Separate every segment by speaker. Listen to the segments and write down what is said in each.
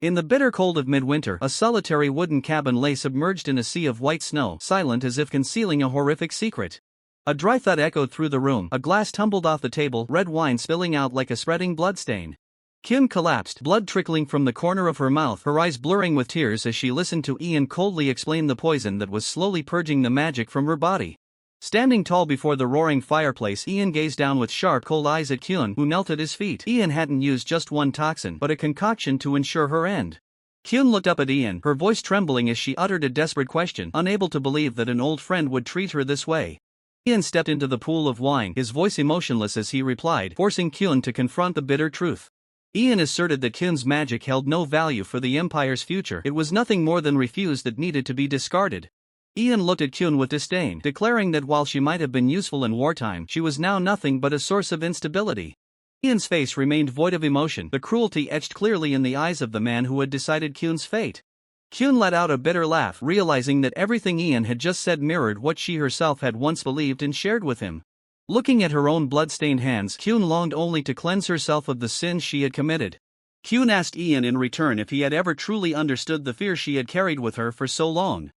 Speaker 1: In the bitter cold of midwinter, a solitary wooden cabin lay submerged in a sea of white snow, silent as if concealing a horrific secret. A dry thud echoed through the room, a glass tumbled off the table, red wine spilling out like a spreading bloodstain. Kyun collapsed, blood trickling from the corner of her mouth, her eyes blurring with tears as she listened to Ian coldly explain the poison that was slowly purging the magic from her body. Standing tall before the roaring fireplace, Ian gazed down with sharp, cold eyes at Kyun, who knelt at his feet. Ian hadn't used just one toxin, but a concoction to ensure her end. Kyun looked up at Ian, her voice trembling as she uttered a desperate question, unable to believe that an old friend would treat her this way. Ian stepped into the pool of wine, his voice emotionless as he replied, forcing Kyun to confront the bitter truth. Ian asserted that Kyun's magic held no value for the Empire's future. It was nothing more than refuse that needed to be discarded. Ian looked at Kyun with disdain, declaring that while she might have been useful in wartime, she was now nothing but a source of instability. Ian's face remained void of emotion, the cruelty etched clearly in the eyes of the man who had decided Kyun's fate. Kyun let out a bitter laugh, realizing that everything Ian had just said mirrored what she herself had once believed and shared with him. Looking at her own blood-stained hands, Kyun longed only to cleanse herself of the sins she had committed. Kyun asked Ian in return if he had ever truly understood the fear she had carried with her for so long.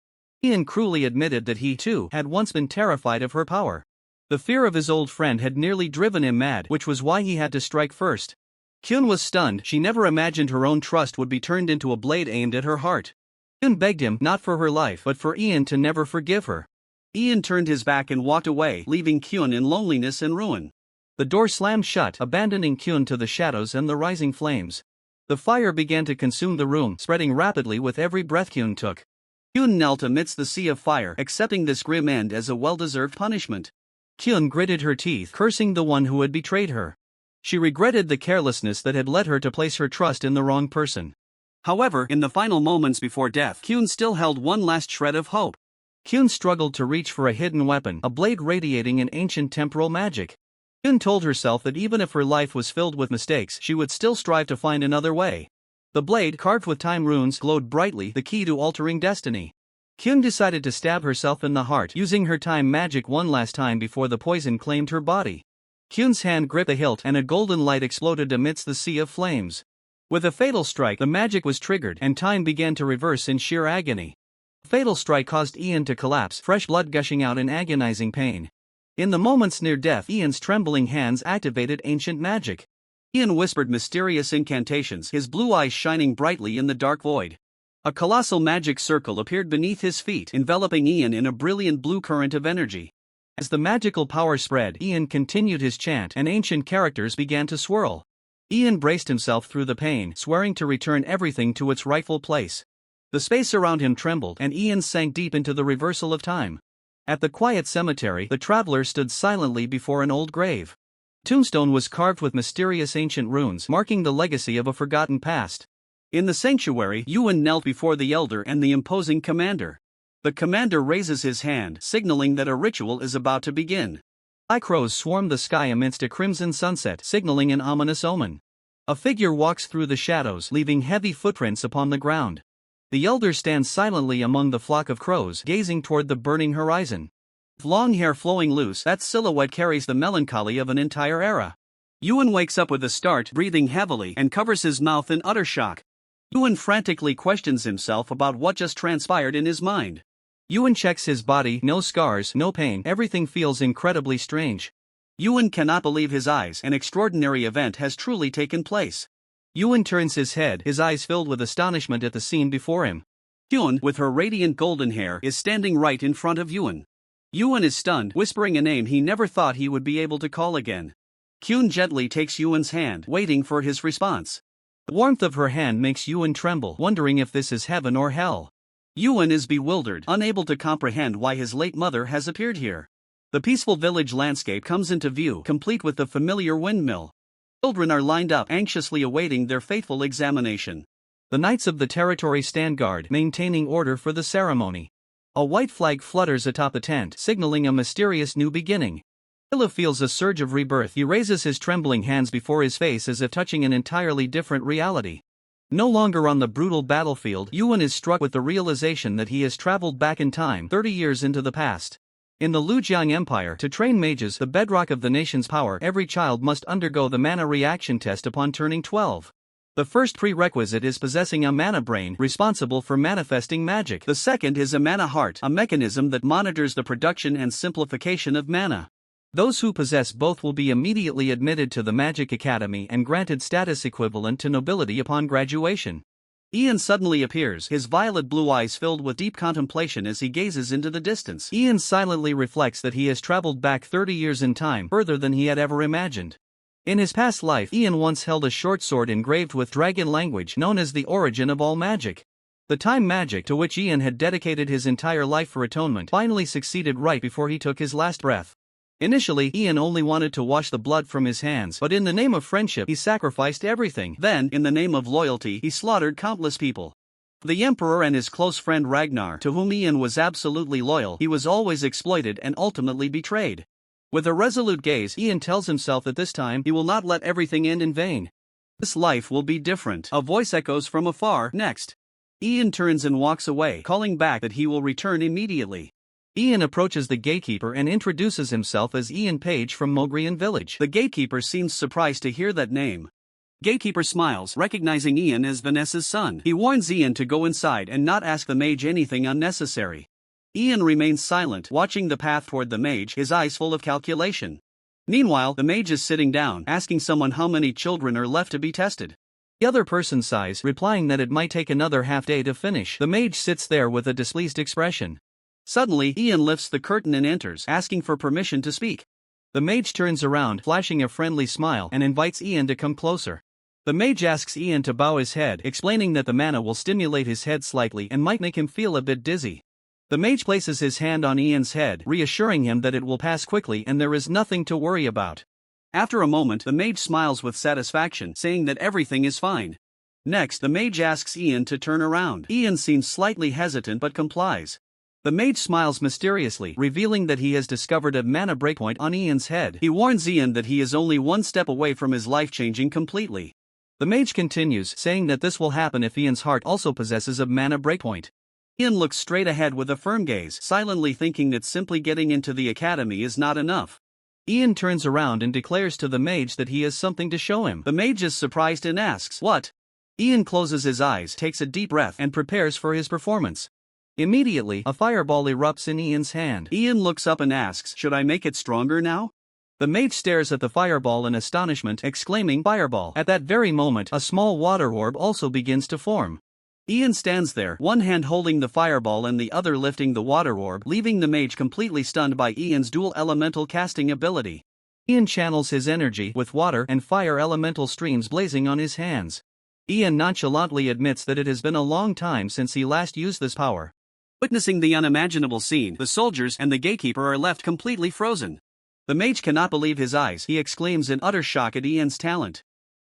Speaker 1: Ian cruelly admitted that he, too, had once been terrified of her power. The fear of his old friend had nearly driven him mad, which was why he had to strike first. Kyun was stunned. She never imagined her own trust would be turned into a blade aimed at her heart. Kyun begged him, not for her life, but for Ian to never forgive her. Ian turned his back and walked away, leaving Kyun in loneliness and ruin. The door slammed shut, abandoning Kyun to the shadows and the rising flames. The fire began to consume the room, spreading rapidly with every breath Kyun took. Kyun knelt amidst the sea of fire, accepting this grim end as a well-deserved punishment. Kyun gritted her teeth, cursing the one who had betrayed her. She regretted the carelessness that had led her to place her trust in the wrong person. However, in the final moments before death, Kyun still held one last shred of hope. Kyun struggled to reach for a hidden weapon, a blade radiating an ancient temporal magic. Kyun told herself that even if her life was filled with mistakes, she would still strive to find another way. The blade, carved with time runes, glowed brightly, the key to altering destiny. Kyun decided to stab herself in the heart, using her time magic one last time before the poison claimed her body. Kyun's hand gripped the hilt, and a golden light exploded amidst the sea of flames. With a fatal strike, the magic was triggered, and time began to reverse in sheer agony. The fatal strike caused Ian to collapse, fresh blood gushing out in agonizing pain. In the moments near death, Ian's trembling hands activated ancient magic. Ian whispered mysterious incantations, his blue eyes shining brightly in the dark void. A colossal magic circle appeared beneath his feet, enveloping Ian in a brilliant blue current of energy. As the magical power spread, Ian continued his chant, and ancient characters began to swirl. Ian braced himself through the pain, swearing to return everything to its rightful place. The space around him trembled, and Ian sank deep into the reversal of time. At the quiet cemetery, the traveler stood silently before an old grave. Tombstone was carved with mysterious ancient runes, marking the legacy of a forgotten past. In the sanctuary, Yuan knelt before the elder and the imposing commander. The commander raises his hand, signaling that a ritual is about to begin. Black crows swarm the sky amidst a crimson sunset, signaling an ominous omen. A figure walks through the shadows, leaving heavy footprints upon the ground. The elder stands silently among the flock of crows, gazing toward the burning horizon. With long hair flowing loose, that silhouette carries the melancholy of an entire era. Yuan wakes up with a start, breathing heavily, and covers his mouth in utter shock. Yuan frantically questions himself about what just transpired in his mind. Yuan checks his body, no scars, no pain, everything feels incredibly strange. Yuan cannot believe his eyes, an extraordinary event has truly taken place. Yuan turns his head, his eyes filled with astonishment at the scene before him. Kyun, with her radiant golden hair, is standing right in front of Yuan. Yuan is stunned, whispering a name he never thought he would be able to call again. Kyun gently takes Yuan's hand, waiting for his response. The warmth of her hand makes Yuan tremble, wondering if this is heaven or hell. Yuan is bewildered, unable to comprehend why his late mother has appeared here. The peaceful village landscape comes into view, complete with the familiar windmill. Children are lined up, anxiously awaiting their fateful examination. The knights of the territory stand guard, maintaining order for the ceremony. A white flag flutters atop the tent, signaling a mysterious new beginning. Yahello feels a surge of rebirth. He raises his trembling hands before his face as if touching an entirely different reality. No longer on the brutal battlefield, Yuan is struck with the realization that he has traveled back in time, 30 years into the past. In the Lujiang Empire, to train mages, the bedrock of the nation's power, every child must undergo the mana reaction test upon turning 12. The first prerequisite is possessing a mana brain responsible for manifesting magic. The second is a mana heart, a mechanism that monitors the production and simplification of mana. Those who possess both will be immediately admitted to the Magic Academy and granted status equivalent to nobility upon graduation. Ian suddenly appears, his violet blue eyes filled with deep contemplation as he gazes into the distance. Ian silently reflects that he has traveled back 30 years in time, further than he had ever imagined. In his past life, Ian once held a short sword engraved with dragon language known as the origin of all magic. The time magic to which Ian had dedicated his entire life for atonement finally succeeded right before he took his last breath. Initially, Ian only wanted to wash the blood from his hands, but in the name of friendship, he sacrificed everything. Then, in the name of loyalty, he slaughtered countless people. The Emperor and his close friend Ragnar, to whom Ian was absolutely loyal, he was always exploited and ultimately betrayed. With a resolute gaze, Ian tells himself that this time, he will not let everything end in vain. This life will be different. A voice echoes from afar. Next. Ian turns and walks away, calling back that he will return immediately. Ian approaches the gatekeeper and introduces himself as Ian Page from Mogrian Village. The gatekeeper seems surprised to hear that name. Gatekeeper smiles, recognizing Ian as Vanessa's son. He warns Ian to go inside and not ask the mage anything unnecessary. Ian remains silent, watching the path toward the mage, his eyes full of calculation. Meanwhile, the mage is sitting down, asking someone how many children are left to be tested. The other person sighs, replying that it might take another half day to finish. The mage sits there with a displeased expression. Suddenly, Ian lifts the curtain and enters, asking for permission to speak. The mage turns around, flashing a friendly smile, and invites Ian to come closer. The mage asks Ian to bow his head, explaining that the mana will stimulate his head slightly and might make him feel a bit dizzy. The mage places his hand on Ian's head, reassuring him that it will pass quickly and there is nothing to worry about. After a moment, the mage smiles with satisfaction, saying that everything is fine. Next, the mage asks Ian to turn around. Ian seems slightly hesitant but complies. The mage smiles mysteriously, revealing that he has discovered a mana breakpoint on Ian's head. He warns Ian that he is only one step away from his life changing completely. The mage continues, saying that this will happen if Ian's heart also possesses a mana breakpoint. Ian looks straight ahead with a firm gaze, silently thinking that simply getting into the academy is not enough. Ian turns around and declares to the mage that he has something to show him. The mage is surprised and asks, "What?" Ian closes his eyes, takes a deep breath, and prepares for his performance. Immediately, a fireball erupts in Ian's hand. Ian looks up and asks, "Should I make it stronger now?" The mage stares at the fireball in astonishment, exclaiming, "Fireball!" At that very moment, a small water orb also begins to form. Ian stands there, one hand holding the fireball and the other lifting the water orb, leaving the mage completely stunned by Ian's dual elemental casting ability. Ian channels his energy, with water and fire elemental streams blazing on his hands. Ian nonchalantly admits that it has been a long time since he last used this power. Witnessing the unimaginable scene, the soldiers and the gatekeeper are left completely frozen. The mage cannot believe his eyes, he exclaims in utter shock at Ian's talent.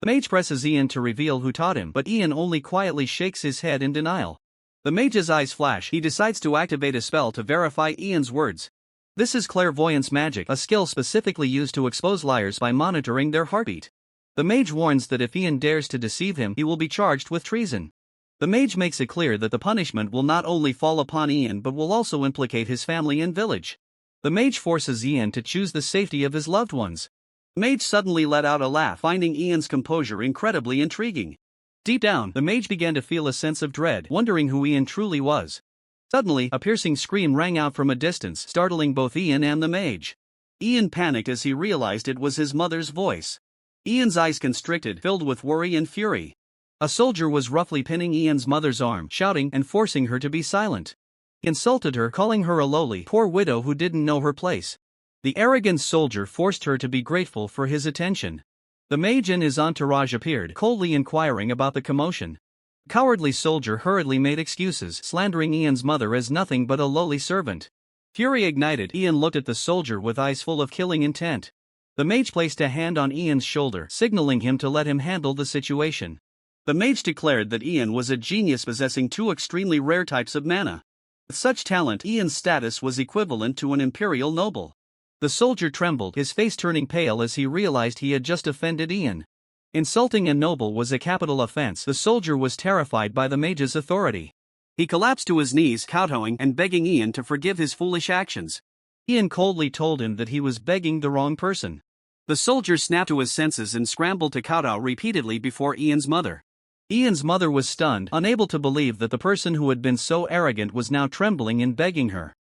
Speaker 1: The mage presses Ian to reveal who taught him, but Ian only quietly shakes his head in denial. The mage's eyes flash, he decides to activate a spell to verify Ian's words. This is clairvoyance magic, a skill specifically used to expose liars by monitoring their heartbeat. The mage warns that if Ian dares to deceive him, he will be charged with treason. The mage makes it clear that the punishment will not only fall upon Ian but will also implicate his family and village. The mage forces Ian to choose the safety of his loved ones. The mage suddenly let out a laugh, finding Ian's composure incredibly intriguing. Deep down, the mage began to feel a sense of dread, wondering who Ian truly was. Suddenly, a piercing scream rang out from a distance, startling both Ian and the mage. Ian panicked as he realized it was his mother's voice. Ian's eyes constricted, filled with worry and fury. A soldier was roughly pinning Ian's mother's arm, shouting and forcing her to be silent. He insulted her, calling her a lowly, poor widow who didn't know her place. The arrogant soldier forced her to be grateful for his attention. The mage and his entourage appeared, coldly inquiring about the commotion. The cowardly soldier hurriedly made excuses, slandering Ian's mother as nothing but a lowly servant. Fury ignited, Ian looked at the soldier with eyes full of killing intent. The mage placed a hand on Ian's shoulder, signaling him to let him handle the situation. The mage declared that Ian was a genius possessing two extremely rare types of mana. With such talent, Ian's status was equivalent to an imperial noble. The soldier trembled, his face turning pale as he realized he had just offended Ian. Insulting a noble was a capital offense. The soldier was terrified by the mage's authority. He collapsed to his knees, kowtowing and begging Ian to forgive his foolish actions. Ian coldly told him that he was begging the wrong person. The soldier snapped to his senses and scrambled to kowtow repeatedly before Ian's mother. Ian's mother was stunned, unable to believe that the person who had been so arrogant was now trembling and begging her.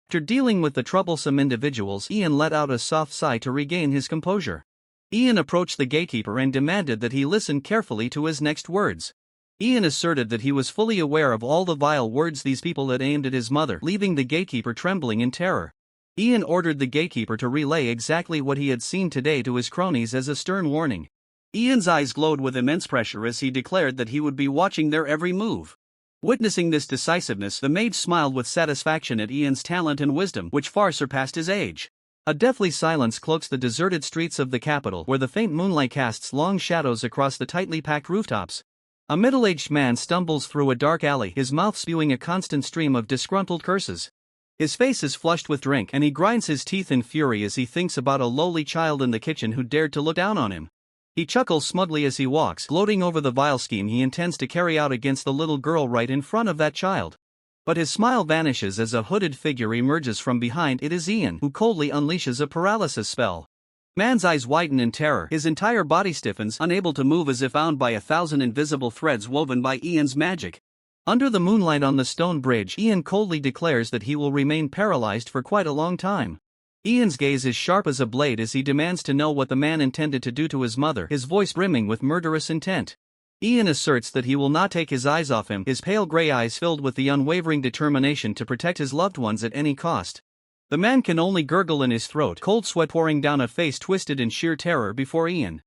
Speaker 1: After dealing with the troublesome individuals, Ian let out a soft sigh to regain his composure. Ian approached the gatekeeper and demanded that he listen carefully to his next words. Ian asserted that he was fully aware of all the vile words these people had aimed at his mother, leaving the gatekeeper trembling in terror. Ian ordered the gatekeeper to relay exactly what he had seen today to his cronies as a stern warning. Ian's eyes glowed with immense pressure as he declared that he would be watching their every move. Witnessing this decisiveness, the mage smiled with satisfaction at Ian's talent and wisdom, which far surpassed his age. A deathly silence cloaks the deserted streets of the capital, where the faint moonlight casts long shadows across the tightly packed rooftops. A middle-aged man stumbles through a dark alley, his mouth spewing a constant stream of disgruntled curses. His face is flushed with drink, and he grinds his teeth in fury as he thinks about a lowly child in the kitchen who dared to look down on him. He chuckles smugly as he walks, gloating over the vile scheme he intends to carry out against the little girl right in front of that child. But his smile vanishes as a hooded figure emerges from behind. It is Ian, who coldly unleashes a paralysis spell. Man's eyes widen in terror, his entire body stiffens, unable to move as if bound by 1,000 invisible threads woven by Ian's magic. Under the moonlight on the stone bridge, Ian coldly declares that he will remain paralyzed for quite a long time. Ian's gaze is sharp as a blade as he demands to know what the man intended to do to his mother, his voice brimming with murderous intent. Ian asserts that he will not take his eyes off him, his pale gray eyes filled with the unwavering determination to protect his loved ones at any cost. The man can only gurgle in his throat, cold sweat pouring down a face twisted in sheer terror before Ian.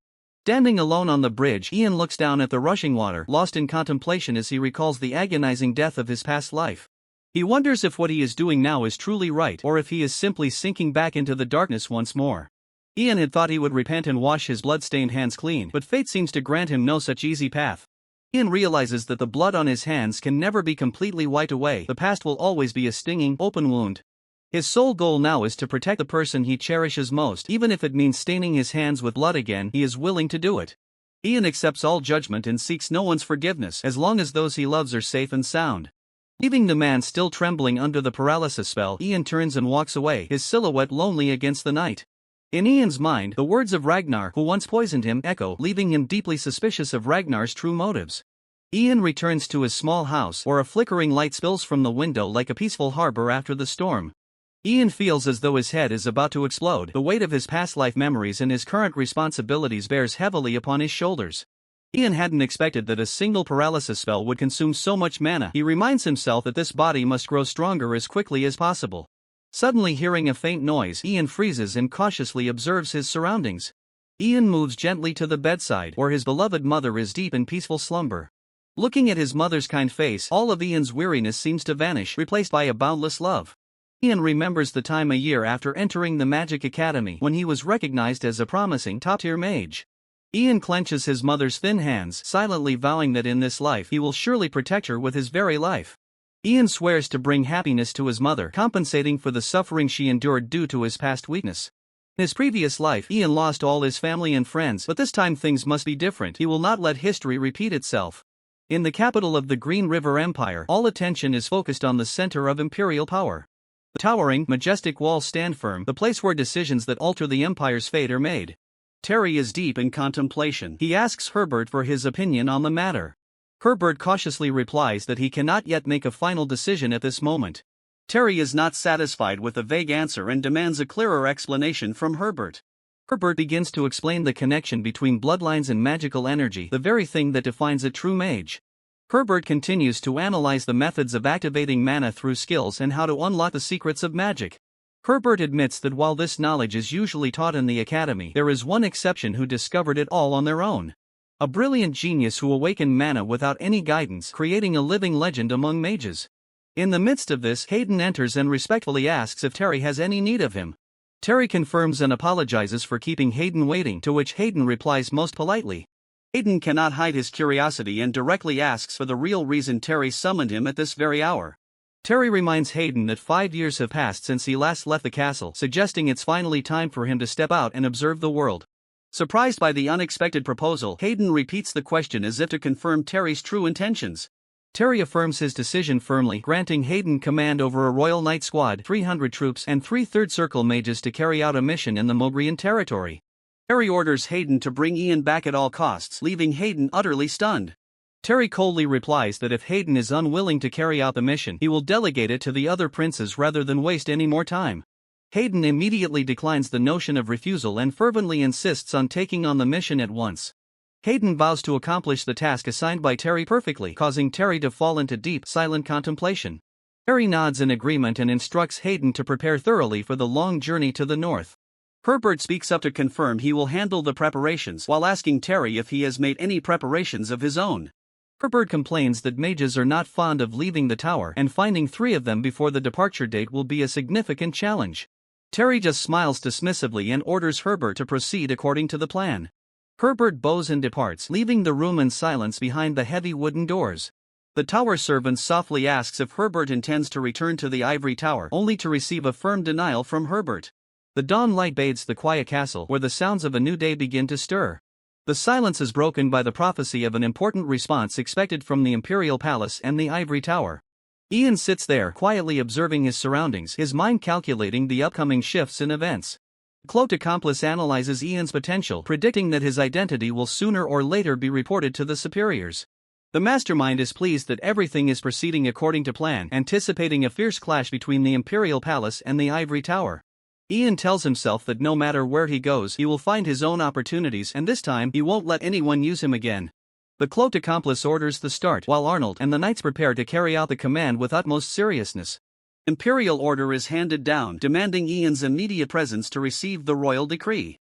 Speaker 1: Standing alone on the bridge, Ian looks down at the rushing water, lost in contemplation as he recalls the agonizing death of his past life. He wonders if what he is doing now is truly right, or if he is simply sinking back into the darkness once more. Ian had thought he would repent and wash his blood-stained hands clean, but fate seems to grant him no such easy path. Ian realizes that the blood on his hands can never be completely wiped away. The past will always be a stinging, open wound. His sole goal now is to protect the person he cherishes most. Even if it means staining his hands with blood again, he is willing to do it. Ian accepts all judgment and seeks no one's forgiveness, as long as those he loves are safe and sound. Leaving the man still trembling under the paralysis spell, Ian turns and walks away, his silhouette lonely against the night. In Ian's mind, the words of Ragnar, who once poisoned him, echo, leaving him deeply suspicious of Ragnar's true motives. Ian returns to his small house, where a flickering light spills from the window like a peaceful harbor after the storm. Ian feels as though his head is about to explode. The weight of his past life memories and his current responsibilities bears heavily upon his shoulders. Ian hadn't expected that a single paralysis spell would consume so much mana. He reminds himself that this body must grow stronger as quickly as possible. Suddenly hearing a faint noise, Ian freezes and cautiously observes his surroundings. Ian moves gently to the bedside, where his beloved mother is deep in peaceful slumber. Looking at his mother's kind face, all of Ian's weariness seems to vanish, replaced by a boundless love. Ian remembers the time a year after entering the Magic Academy, when he was recognized as a promising top-tier mage. Ian clenches his mother's thin hands, silently vowing that in this life he will surely protect her with his very life. Ian swears to bring happiness to his mother, compensating for the suffering she endured due to his past weakness. In his previous life, Ian lost all his family and friends, but this time things must be different. He will not let history repeat itself. In the capital of the Green River Empire, all attention is focused on the center of imperial power. The towering, majestic walls stand firm, the place where decisions that alter the empire's fate are made. Terry is deep in contemplation. He asks Herbert for his opinion on the matter. Herbert cautiously replies that he cannot yet make a final decision at this moment. Terry is not satisfied with the vague answer and demands a clearer explanation from Herbert. Herbert begins to explain the connection between bloodlines and magical energy, the very thing that defines a true mage. Herbert continues to analyze the methods of activating mana through skills and how to unlock the secrets of magic. Herbert admits that while this knowledge is usually taught in the academy, there is one exception who discovered it all on their own. A brilliant genius who awakened mana without any guidance, creating a living legend among mages. In the midst of this, Hayden enters and respectfully asks if Terry has any need of him. Terry confirms and apologizes for keeping Hayden waiting, to which Hayden replies most politely. Hayden cannot hide his curiosity and directly asks for the real reason Terry summoned him at this very hour. Terry reminds Hayden that 5 years have passed since he last left the castle, suggesting it's finally time for him to step out and observe the world. Surprised by the unexpected proposal, Hayden repeats the question as if to confirm Terry's true intentions. Terry affirms his decision firmly, granting Hayden command over a Royal Knight squad, 300 troops, and 3 Third Circle mages to carry out a mission in the Mogrian territory. Terry orders Hayden to bring Ian back at all costs, leaving Hayden utterly stunned. Terry coldly replies that if Hayden is unwilling to carry out the mission, he will delegate it to the other princes rather than waste any more time. Hayden immediately declines the notion of refusal and fervently insists on taking on the mission at once. Hayden vows to accomplish the task assigned by Terry perfectly, causing Terry to fall into deep, silent contemplation. Terry nods in agreement and instructs Hayden to prepare thoroughly for the long journey to the north. Herbert speaks up to confirm he will handle the preparations while asking Terry if he has made any preparations of his own. Herbert complains that mages are not fond of leaving the tower and finding 3 of them before the departure date will be a significant challenge. Terry just smiles dismissively and orders Herbert to proceed according to the plan. Herbert bows and departs, leaving the room in silence behind the heavy wooden doors. The tower servant softly asks if Herbert intends to return to the ivory tower, only to receive a firm denial from Herbert. The dawn light bathes the quiet castle, where the sounds of a new day begin to stir. The silence is broken by the prophecy of an important response expected from the Imperial Palace and the Ivory Tower. Ian sits there, quietly observing his surroundings, his mind calculating the upcoming shifts in events. The cloaked accomplice analyzes Ian's potential, predicting that his identity will sooner or later be reported to the superiors. The mastermind is pleased that everything is proceeding according to plan, anticipating a fierce clash between the Imperial Palace and the Ivory Tower. Ian tells himself that no matter where he goes, he will find his own opportunities, and this time, he won't let anyone use him again. The cloaked accomplice orders the start, while Arnold and the knights prepare to carry out the command with utmost seriousness. Imperial order is handed down, demanding Ian's immediate presence to receive the royal decree.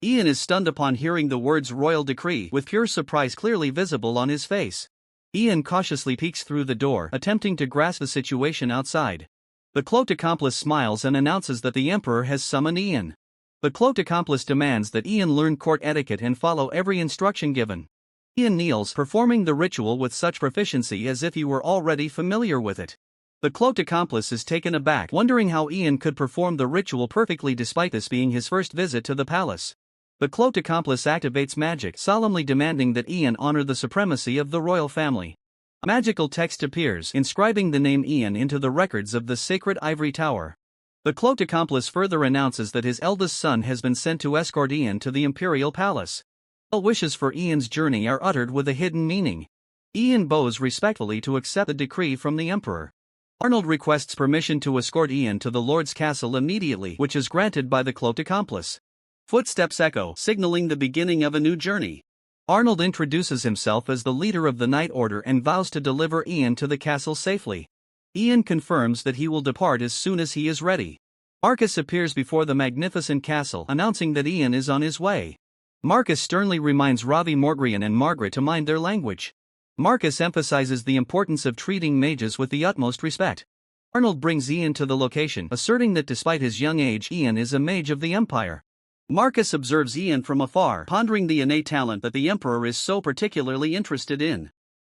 Speaker 1: Ian is stunned upon hearing the words royal decree, with pure surprise clearly visible on his face. Ian cautiously peeks through the door, attempting to grasp the situation outside. The cloaked accomplice smiles and announces that the Emperor has summoned Ian. The cloaked accomplice demands that Ian learn court etiquette and follow every instruction given. Ian kneels, performing the ritual with such proficiency as if he were already familiar with it. The cloaked accomplice is taken aback, wondering how Ian could perform the ritual perfectly despite this being his first visit to the palace. The cloaked accomplice activates magic, solemnly demanding that Ian honor the supremacy of the royal family. A magical text appears, inscribing the name Ian into the records of the sacred ivory tower. The cloaked accomplice further announces that his eldest son has been sent to escort Ian to the Imperial Palace. All wishes for Ian's journey are uttered with a hidden meaning. Ian bows respectfully to accept the decree from the Emperor. Arnold requests permission to escort Ian to the Lord's castle immediately, which is granted by the cloaked accomplice. Footsteps echo, signaling the beginning of a new journey. Arnold introduces himself as the leader of the Knight Order and vows to deliver Ian to the castle safely. Ian confirms that he will depart as soon as he is ready. Marcus appears before the magnificent castle, announcing that Ian is on his way. Marcus sternly reminds Ravi Morgrian and Margaret to mind their language. Marcus emphasizes the importance of treating mages with the utmost respect. Arnold brings Ian to the location, asserting that despite his young age, Ian is a mage of the Empire. Marcus observes Ian from afar, pondering the innate talent that the Emperor is so particularly interested in.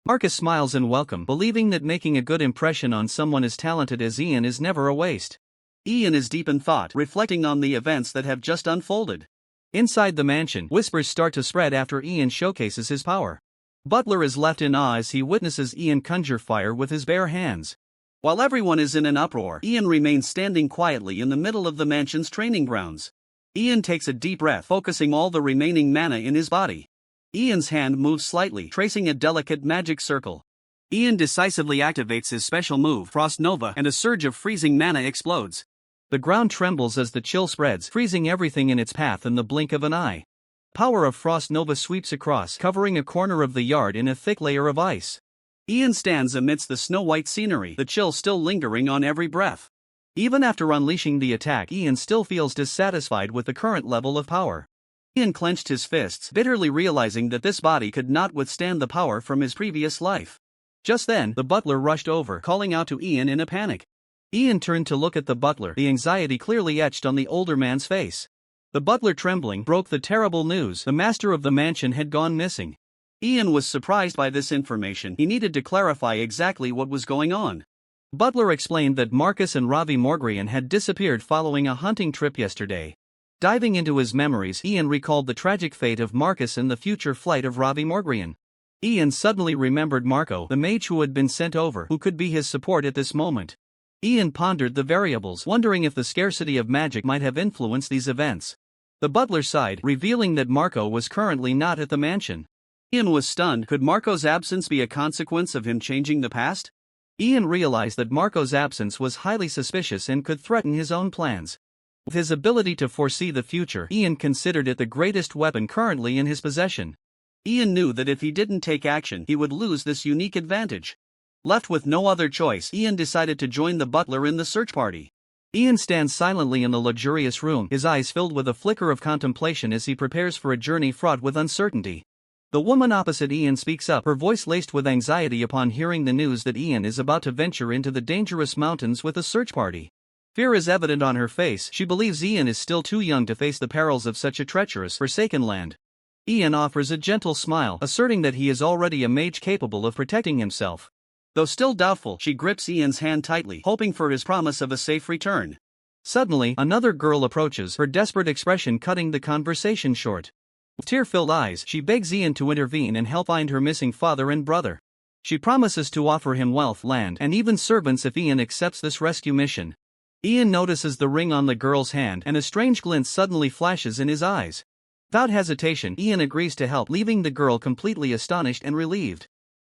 Speaker 1: Marcus smiles in welcome, believing that making a good impression on someone as talented as Ian is never a waste. Ian is deep in thought, reflecting on the events that have just unfolded. Inside the mansion, whispers start to spread after Ian showcases his power. Butler is left in awe as he witnesses Ian conjure fire with his bare hands. While everyone is in an uproar, Ian remains standing quietly in the middle of the mansion's training grounds. Ian takes a deep breath, focusing all the remaining mana in his body. Ian's hand moves slightly, tracing a delicate magic circle. Ian decisively activates his special move, Frost Nova, and a surge of freezing mana explodes. The ground trembles as the chill spreads, freezing everything in its path in the blink of an eye. Power of Frost Nova sweeps across, covering a corner of the yard in a thick layer of ice. Ian stands amidst the snow-white scenery, the chill still lingering on every breath. Even after unleashing the attack, Ian still feels dissatisfied with the current level of power. Ian clenched his fists, bitterly realizing that this body could not withstand the power from his previous life. Just then, the butler rushed over, calling out to Ian in a panic. Ian turned to look at the butler, the anxiety clearly etched on the older man's face. The butler, trembling, broke the terrible news: the master of the mansion had gone missing. Ian was surprised by this information. He needed to clarify exactly what was going on. Butler explained that Marcus and Ravi Morgrian had disappeared following a hunting trip yesterday. Diving into his memories, Ian recalled the tragic fate of Marcus and the future flight of Ravi Morgrian. Ian suddenly remembered Marco, the mage who had been sent over, who could be his support at this moment. Ian pondered the variables, wondering if the scarcity of magic might have influenced these events. The butler sighed, revealing that Marco was currently not at the mansion. Ian was stunned. Could Marco's absence be a consequence of him changing the past? Ian realized that Marco's absence was highly suspicious and could threaten his own plans. With his ability to foresee the future, Ian considered it the greatest weapon currently in his possession. Ian knew that if he didn't take action, he would lose this unique advantage. Left with no other choice, Ian decided to join the butler in the search party. Ian stands silently in the luxurious room, his eyes filled with a flicker of contemplation as he prepares for a journey fraught with uncertainty. The woman opposite Ian speaks up, her voice laced with anxiety upon hearing the news that Ian is about to venture into the dangerous mountains with a search party. Fear is evident on her face. She believes Ian is still too young to face the perils of such a treacherous, forsaken land. Ian offers a gentle smile, asserting that he is already a mage capable of protecting himself. Though still doubtful, she grips Ian's hand tightly, hoping for his promise of a safe return. Suddenly, another girl approaches, her desperate expression cutting the conversation short. With tear-filled eyes, she begs Ian to intervene and help find her missing father and brother. She promises to offer him wealth, land, and even servants if Ian accepts this rescue mission. Ian notices the ring on the girl's hand, and a strange glint suddenly flashes in his eyes. Without hesitation, Ian agrees to help, leaving the girl completely astonished and relieved.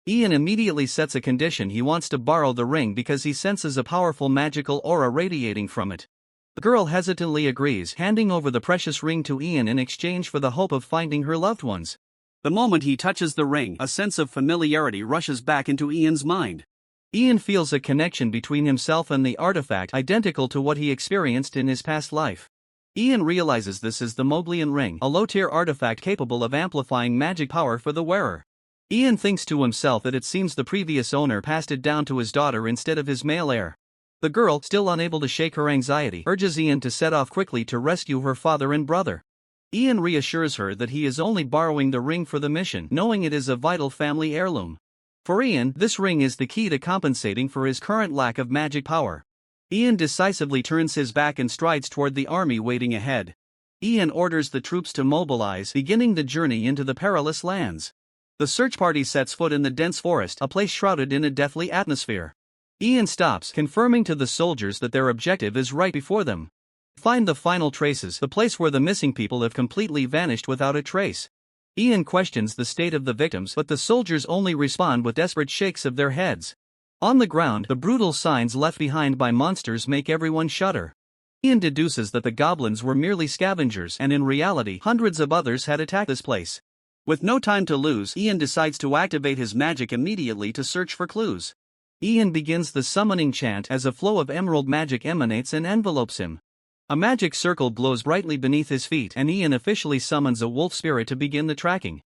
Speaker 1: Ian immediately sets a condition: he wants to borrow the ring because he senses a powerful magical aura radiating from it. The girl hesitantly agrees, handing over the precious ring to Ian in exchange for the hope of finding her loved ones. The moment he touches the ring, a sense of familiarity rushes back into Ian's mind. Ian feels a connection between himself and the artifact, identical to what he experienced in his past life. Ian realizes this is the Moglian ring, a low-tier artifact capable of amplifying magic power for the wearer. Ian thinks to himself that it seems the previous owner passed it down to his daughter instead of his male heir. The girl, still unable to shake her anxiety, urges Ian to set off quickly to rescue her father and brother. Ian reassures her that he is only borrowing the ring for the mission, knowing it is a vital family heirloom. For Ian, this ring is the key to compensating for his current lack of magic power. Ian decisively turns his back and strides toward the army waiting ahead. Ian orders the troops to mobilize, beginning the journey into the perilous lands. The search party sets foot in the dense forest, a place shrouded in a deathly atmosphere. Ian stops, confirming to the soldiers that their objective is right before them. Find the final traces, the place where the missing people have completely vanished without a trace. Ian questions the state of the victims, but the soldiers only respond with desperate shakes of their heads. On the ground, the brutal signs left behind by monsters make everyone shudder. Ian deduces that the goblins were merely scavengers, and in reality, hundreds of others had attacked this place. With no time to lose, Ian decides to activate his magic immediately to search for clues. Ian begins the summoning chant as a flow of emerald magic emanates and envelopes him. A magic circle glows brightly beneath his feet, and Ian officially summons a wolf spirit to begin the tracking.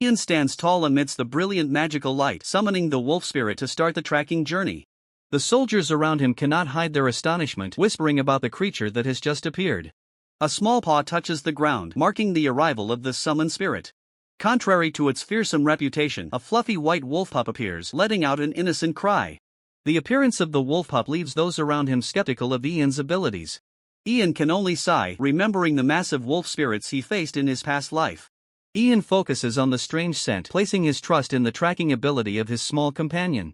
Speaker 1: Ian stands tall amidst the brilliant magical light, summoning the wolf spirit to start the tracking journey. The soldiers around him cannot hide their astonishment, whispering about the creature that has just appeared. A small paw touches the ground, marking the arrival of the summoned spirit. Contrary to its fearsome reputation, a fluffy white wolf pup appears, letting out an innocent cry. The appearance of the wolf pup leaves those around him skeptical of Ian's abilities. Ian can only sigh, remembering the massive wolf spirits he faced in his past life. Ian focuses on the strange scent, placing his trust in the tracking ability of his small companion.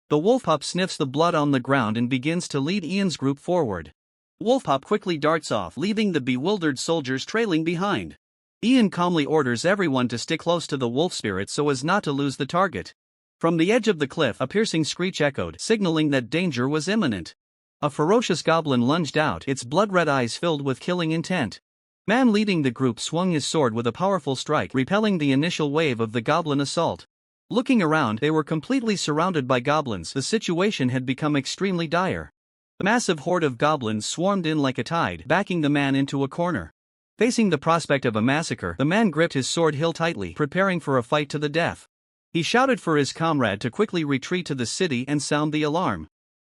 Speaker 1: The wolf pup sniffs the blood on the ground and begins to lead Ian's group forward. Wolf pup quickly darts off, leaving the bewildered soldiers trailing behind. Ian calmly orders everyone to stick close to the wolf spirit so as not to lose the target. From the edge of the cliff, a piercing screech echoed, signaling that danger was imminent. A ferocious goblin lunged out, its blood-red eyes filled with killing intent. Man leading the group swung his sword with a powerful strike, repelling the initial wave of the goblin assault. Looking around, they were completely surrounded by goblins. The situation had become extremely dire. The massive horde of goblins swarmed in like a tide, backing the man into a corner. Facing the prospect of a massacre, the man gripped his sword hilt tightly, preparing for a fight to the death. He shouted for his comrade to quickly retreat to the city and sound the alarm.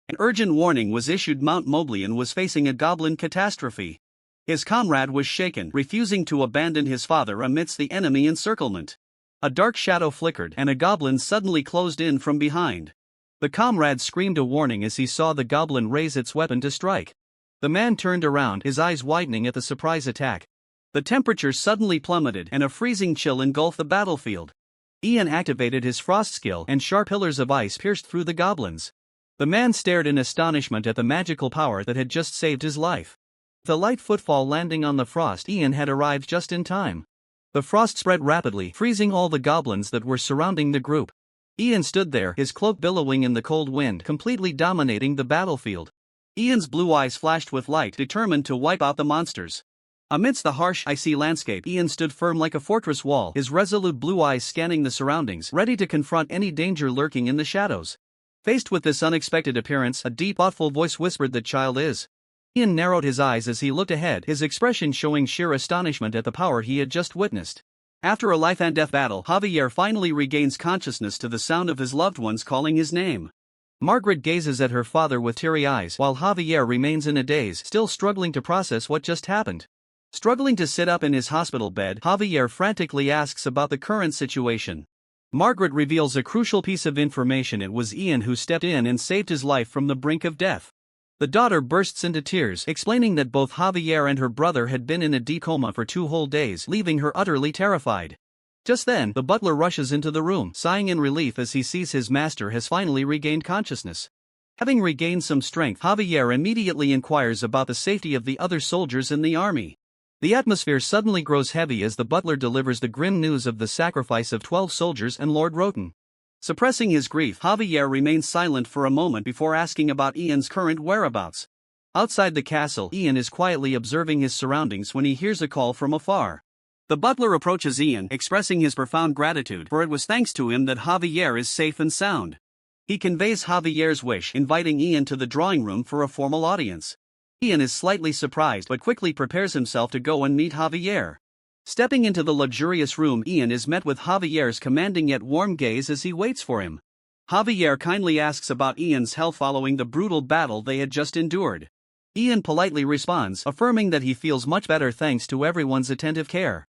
Speaker 1: An urgent warning was issued: Mount Moglian was facing a goblin catastrophe. His comrade was shaken, refusing to abandon his father amidst the enemy encirclement. A dark shadow flickered, and a goblin suddenly closed in from behind. The comrade screamed a warning as he saw the goblin raise its weapon to strike. The man turned around, his eyes widening at the surprise attack. The temperature suddenly plummeted, and a freezing chill engulfed the battlefield. Ian activated his frost skill, and sharp pillars of ice pierced through the goblins. The man stared in astonishment at the magical power that had just saved his life. The light footfall landing on the frost, Ian had arrived just in time. The frost spread rapidly, freezing all the goblins that were surrounding the group. Ian stood there, his cloak billowing in the cold wind, completely dominating the battlefield. Ian's blue eyes flashed with light, determined to wipe out the monsters. Amidst the harsh, icy landscape, Ian stood firm like a fortress wall, his resolute blue eyes scanning the surroundings, ready to confront any danger lurking in the shadows. Faced with this unexpected appearance, a deep, thoughtful voice whispered, "The child is." Ian narrowed his eyes as he looked ahead, his expression showing sheer astonishment at the power he had just witnessed. After a life-and-death battle, Javier finally regains consciousness to the sound of his loved ones calling his name. Margaret gazes at her father with teary eyes, while Javier remains in a daze, still struggling to process what just happened. Struggling to sit up in his hospital bed, Javier frantically asks about the current situation. Margaret reveals a crucial piece of information: it was Ian who stepped in and saved his life from the brink of death. The daughter bursts into tears, explaining that both Javier and her brother had been in a deep coma for 2 whole days, leaving her utterly terrified. Just then, the butler rushes into the room, sighing in relief as he sees his master has finally regained consciousness. Having regained some strength, Javier immediately inquires about the safety of the other soldiers in the army. The atmosphere suddenly grows heavy as the butler delivers the grim news of the sacrifice of 12 soldiers and Lord Roten. Suppressing his grief, Javier remains silent for a moment before asking about Ian's current whereabouts. Outside the castle, Ian is quietly observing his surroundings when he hears a call from afar. The butler approaches Ian, expressing his profound gratitude, for it was thanks to him that Javier is safe and sound. He conveys Javier's wish, inviting Ian to the drawing room for a formal audience. Ian is slightly surprised but quickly prepares himself to go and meet Javier. Stepping into the luxurious room, Ian is met with Javier's commanding yet warm gaze as he waits for him. Javier kindly asks about Ian's health following the brutal battle they had just endured. Ian politely responds, affirming that he feels much better thanks to everyone's attentive care.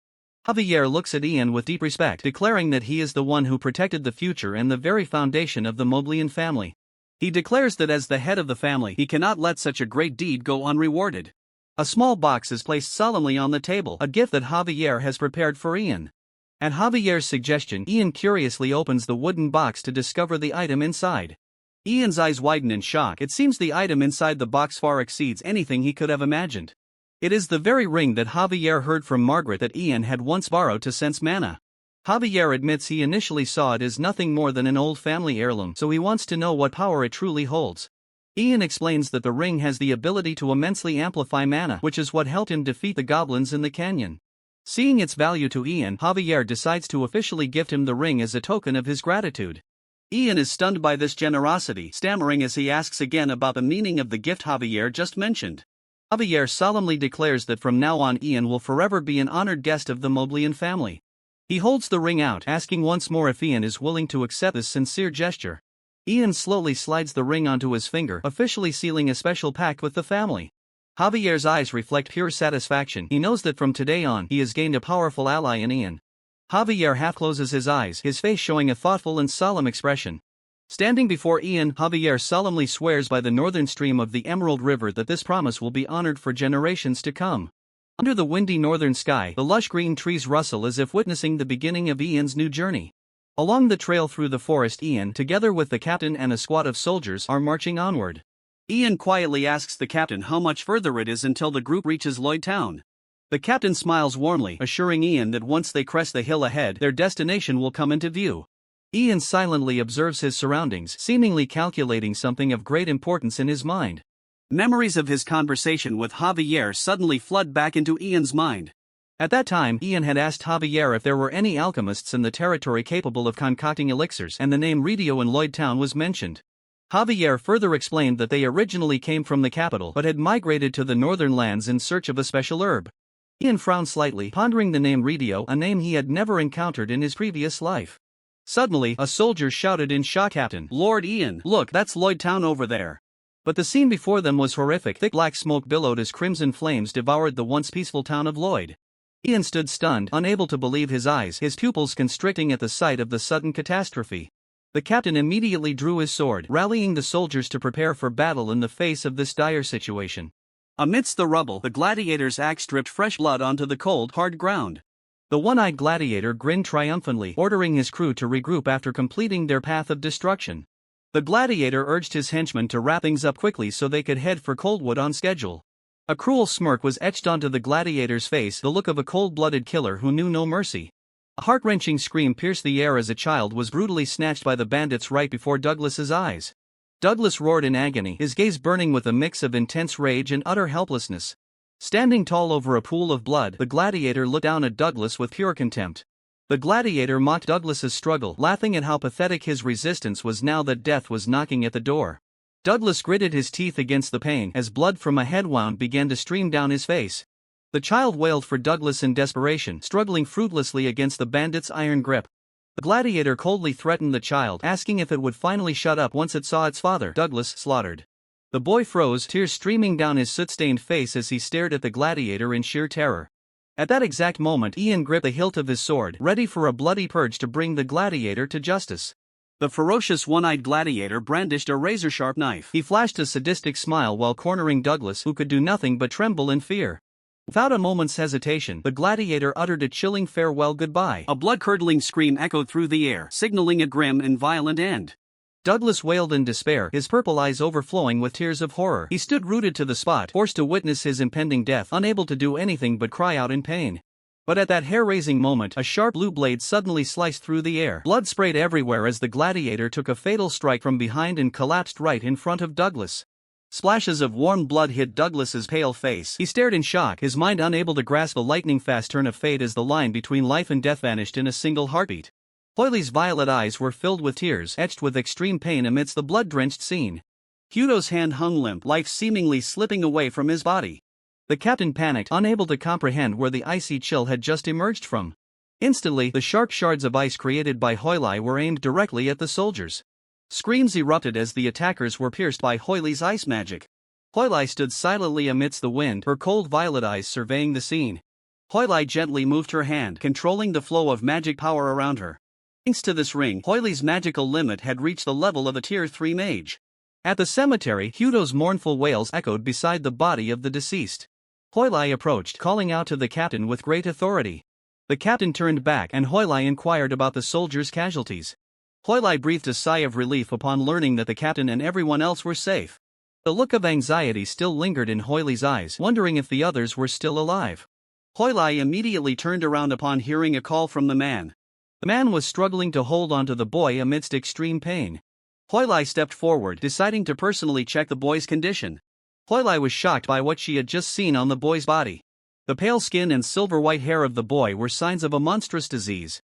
Speaker 1: Javier looks at Ian with deep respect, declaring that he is the one who protected the future and the very foundation of the Moblian family. He declares that as the head of the family, he cannot let such a great deed go unrewarded. A small box is placed solemnly on the table, a gift that Javier has prepared for Ian. At Javier's suggestion, Ian curiously opens the wooden box to discover the item inside. Ian's eyes widen in shock. It seems the item inside the box far exceeds anything he could have imagined. It is the very ring that Javier heard from Margaret that Ian had once borrowed to sense mana. Javier admits he initially saw it as nothing more than an old family heirloom, so he wants to know what power it truly holds. Ian explains that the ring has the ability to immensely amplify mana, which is what helped him defeat the goblins in the canyon. Seeing its value to Ian, Javier decides to officially gift him the ring as a token of his gratitude. Ian is stunned by this generosity, stammering as he asks again about the meaning of the gift Javier just mentioned. Javier solemnly declares that from now on Ian will forever be an honored guest of the Moblian family. He holds the ring out, asking once more if Ian is willing to accept this sincere gesture. Ian slowly slides the ring onto his finger, officially sealing a special pact with the family. Javier's eyes reflect pure satisfaction. He knows that from today on, he has gained a powerful ally in Ian. Javier half closes his eyes, his face showing a thoughtful and solemn expression. Standing before Ian, Javier solemnly swears by the northern stream of the Emerald River that this promise will be honored for generations to come. Under the windy northern sky, the lush green trees rustle as if witnessing the beginning of Ian's new journey. Along the trail through the forest, Ian, together with the captain and a squad of soldiers, are marching onward. Ian quietly asks the captain how much further it is until the group reaches Lloyd Town. The captain smiles warmly, assuring Ian that once they crest the hill ahead, their destination will come into view. Ian silently observes his surroundings, seemingly calculating something of great importance in his mind. Memories of his conversation with Javier suddenly flood back into Ian's mind. At that time, Ian had asked Javier if there were any alchemists in the territory capable of concocting elixirs, and the name Redio in Lloyd Town was mentioned. Javier further explained that they originally came from the capital but had migrated to the northern lands in search of a special herb. Ian frowned slightly, pondering the name Redio, a name he had never encountered in his previous life. Suddenly, a soldier shouted in shock, "Captain, Lord Ian, look, that's Lloyd Town over there." But the scene before them was horrific. Thick black smoke billowed as crimson flames devoured the once peaceful town of Lloyd. Ian stood stunned, unable to believe his eyes, his pupils constricting at the sight of the sudden catastrophe. The captain immediately drew his sword, rallying the soldiers to prepare for battle in the face of this dire situation. Amidst the rubble, the gladiator's axe dripped fresh blood onto the cold, hard ground. The one-eyed gladiator grinned triumphantly, ordering his crew to regroup after completing their path of destruction. The gladiator urged his henchmen to wrap things up quickly so they could head for Coldwood on schedule. A cruel smirk was etched onto the gladiator's face, the look of a cold-blooded killer who knew no mercy. A heart-wrenching scream pierced the air as a child was brutally snatched by the bandits right before Douglas's eyes. Douglas roared in agony, his gaze burning with a mix of intense rage and utter helplessness. Standing tall over a pool of blood, the gladiator looked down at Douglas with pure contempt. The gladiator mocked Douglas's struggle, laughing at how pathetic his resistance was now that death was knocking at the door. Douglas gritted his teeth against the pain as blood from a head wound began to stream down his face. The child wailed for Douglas in desperation, struggling fruitlessly against the bandit's iron grip. The gladiator coldly threatened the child, asking if it would finally shut up once it saw its father, Douglas, slaughtered. The boy froze, tears streaming down his soot-stained face as he stared at the gladiator in sheer terror. At that exact moment, Ian gripped the hilt of his sword, ready for a bloody purge to bring the gladiator to justice. The ferocious one-eyed gladiator brandished a razor-sharp knife. He flashed a sadistic smile while cornering Douglas, who could do nothing but tremble in fear. Without a moment's hesitation, the gladiator uttered a chilling farewell goodbye. A blood-curdling scream echoed through the air, signaling a grim and violent end. Douglas wailed in despair, his purple eyes overflowing with tears of horror. He stood rooted to the spot, forced to witness his impending death, unable to do anything but cry out in pain. But at that hair-raising moment, a sharp blue blade suddenly sliced through the air. Blood sprayed everywhere as the gladiator took a fatal strike from behind and collapsed right in front of Douglas. Splashes of warm blood hit Douglas's pale face. He stared in shock, his mind unable to grasp a lightning-fast turn of fate as the line between life and death vanished in a single heartbeat. Hoyley's violet eyes were filled with tears, etched with extreme pain amidst the blood-drenched scene. Hudo's hand hung limp, life seemingly slipping away from his body. The captain panicked, unable to comprehend where the icy chill had just emerged from. Instantly, the sharp shards of ice created by Hoyley were aimed directly at the soldiers. Screams erupted as the attackers were pierced by Hoyley's ice magic. Hoyley stood silently amidst the wind, her cold violet eyes surveying the scene. Hoyley gently moved her hand, controlling the flow of magic power around her. Thanks to this ring, Hoyley's magical limit had reached the level of a Tier 3 mage. At the cemetery, Hudo's mournful wails echoed beside the body of the deceased. Hoyley approached, calling out to the captain with great authority. The captain turned back, and Hoyley inquired about the soldiers' casualties. Hoyley breathed a sigh of relief upon learning that the captain and everyone else were safe. The look of anxiety still lingered in Hoyley's eyes, wondering if the others were still alive. Hoyley immediately turned around upon hearing a call from the man. The man was struggling to hold onto the boy amidst extreme pain. Hoyley stepped forward, deciding to personally check the boy's condition. Hoyley was shocked by what she had just seen on the boy's body. The pale skin and silver-white hair of the boy were signs of a monstrous disease.